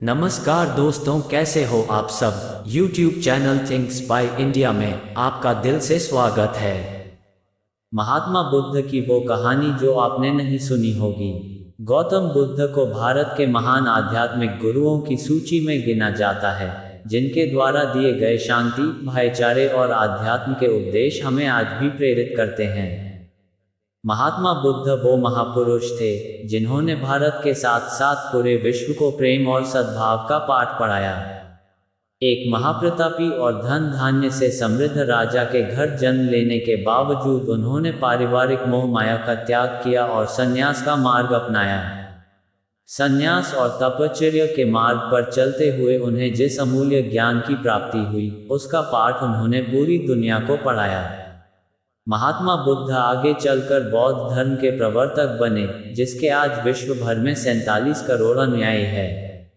नमस्कार दोस्तों, कैसे हो आप सब। YouTube channel thinks by India में आपका दिल से स्वागत है। महात्मा बुद्ध की वो कहानी जो आपने नहीं सुनी होगी। गौतम बुद्ध को भारत के महान आध्यात्मिक गुरुओं की सूची में गिना जाता है, जिनके द्वारा दिए गए शांति, भाईचारे और आध्यात्म के उपदेश हमें आज भी प्रेरित करते हैं। महात्मा बुद्ध वो महापुरुष थे जिन्होंने भारत के साथ साथ पूरे विश्व को प्रेम और सद्भाव का पाठ पढ़ाया। एक महाप्रतापी और धन धान्य से समृद्ध राजा के घर जन्म लेने के बावजूद उन्होंने पारिवारिक मोह माया का त्याग किया और संन्यास का मार्ग अपनाया। संन्यास और तपश्चर्या के मार्ग पर चलते हुए उन्हें जिस अमूल्य ज्ञान की प्राप्ति हुई, उसका पाठ उन्होंने पूरी दुनिया को पढ़ाया। महात्मा बुद्ध आगे चलकर बौद्ध धर्म के प्रवर्तक बने, जिसके आज विश्व भर में 47 करोड़ अनुयायी हैं।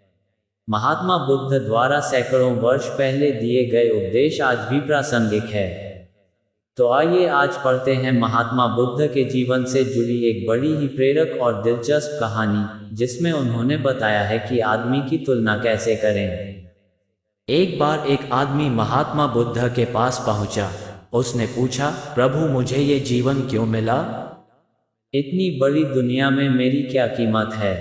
महात्मा बुद्ध द्वारा सैकड़ों वर्ष पहले दिए गए उपदेश आज भी प्रासंगिक है। तो आइए आज पढ़ते हैं महात्मा बुद्ध के जीवन से जुड़ी एक बड़ी ही प्रेरक और दिलचस्प कहानी, जिसमें उन्होंने बताया है कि आदमी की तुलना कैसे करें। एक बार एक आदमी महात्मा बुद्ध के पास पहुंचा। उसने पूछा, प्रभु मुझे ये जीवन क्यों मिला? इतनी बड़ी दुनिया में मेरी क्या कीमत है?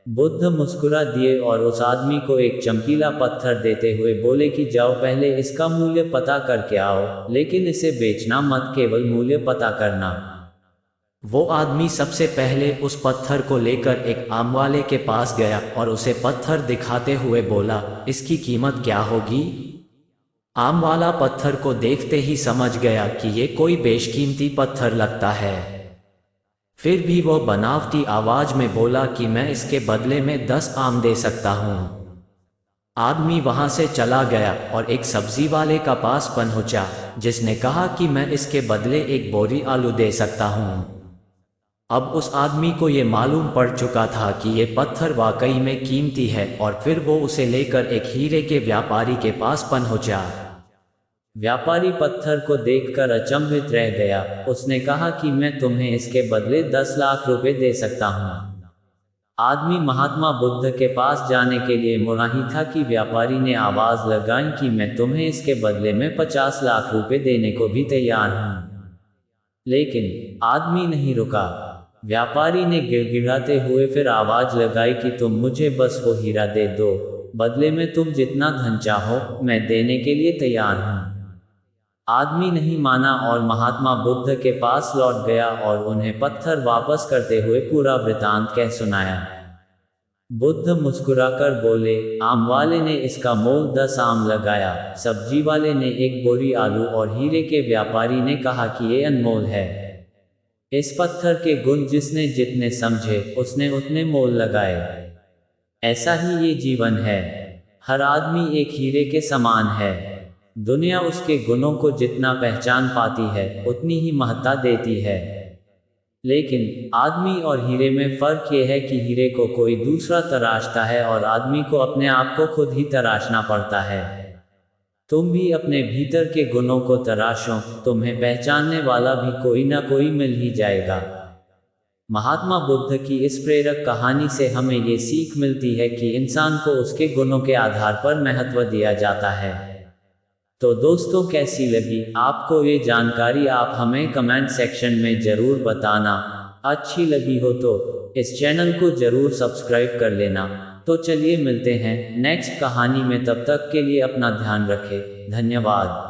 बुद्ध मुस्कुरा दिए और उस आदमी को एक चमकीला पत्थर देते हुए बोले कि जाओ पहले इसका मूल्य पता करके आओ, लेकिन इसे बेचना मत, केवल मूल्य पता करना। वो आदमी सबसे पहले उस पत्थर को लेकर एक आम वाले के पास गया और उसे पत्थर दिखाते हुए बोला, इसकी कीमत क्या होगी? आम वाला पत्थर को देखते ही समझ गया कि ये कोई बेशकीमती पत्थर लगता है। फिर भी वो बनावटी आवाज में बोला कि मैं इसके बदले में 10 आम दे सकता हूँ। आदमी वहां से चला गया और एक सब्जी वाले का पास पहुंचा, जिसने कहा कि मैं इसके बदले एक बोरी आलू दे सकता हूँ। अब उस आदमी को ये मालूम पड़ चुका था कि ये पत्थर वाकई में कीमती है, और फिर वो उसे लेकर एक हीरे के व्यापारी के पास पहुंचा। व्यापारी पत्थर को देखकर अचंभित रह गया। उसने कहा कि मैं तुम्हें इसके बदले 10 लाख रुपए दे सकता हूँ। आदमी महात्मा बुद्ध के पास जाने के लिए मुड़ा ही था कि व्यापारी ने आवाज लगाई कि मैं तुम्हें इसके बदले में 50 लाख रुपए देने को भी तैयार हूँ। लेकिन आदमी नहीं रुका। व्यापारी ने गिड़गिड़ाते हुए फिर आवाज लगाई कि तुम मुझे बस वो हीरा दे दो, बदले में तुम जितना धन चाहो मैं देने के लिए तैयार हूँ। आदमी नहीं माना और महात्मा बुद्ध के पास लौट गया और उन्हें पत्थर वापस करते हुए पूरा वृतांत कह सुनाया। बुद्ध मुस्कुराकर बोले, आम वाले ने इसका मोल 10 आम लगाया, सब्जी वाले ने एक बोरी आलू और हीरे के व्यापारी ने कहा कि ये अनमोल है। इस पत्थर के गुण जिसने जितने समझे उसने उतने मोल लगाए। ऐसा ही ये जीवन है। हर आदमी एक हीरे के समान है। दुनिया उसके गुणों को जितना पहचान पाती है उतनी ही महत्ता देती है। लेकिन आदमी और हीरे में फर्क ये है कि हीरे को कोई दूसरा तराशता है और आदमी को अपने आप को खुद ही तराशना पड़ता है। तुम भी अपने भीतर के गुणों को तराशो, तुम्हें पहचानने वाला भी कोई ना कोई मिल ही जाएगा। महात्मा बुद्ध की इस प्रेरक कहानी से हमें ये सीख मिलती है कि इंसान को उसके गुणों के आधार पर महत्व दिया जाता है। तो दोस्तों, कैसी लगी आपको ये जानकारी? आप हमें कमेंट सेक्शन में जरूर बताना। अच्छी लगी हो तो इस चैनल को जरूर सब्सक्राइब कर लेना। तो चलिए मिलते हैं नेक्स्ट कहानी में, तब तक के लिए अपना ध्यान रखें। धन्यवाद।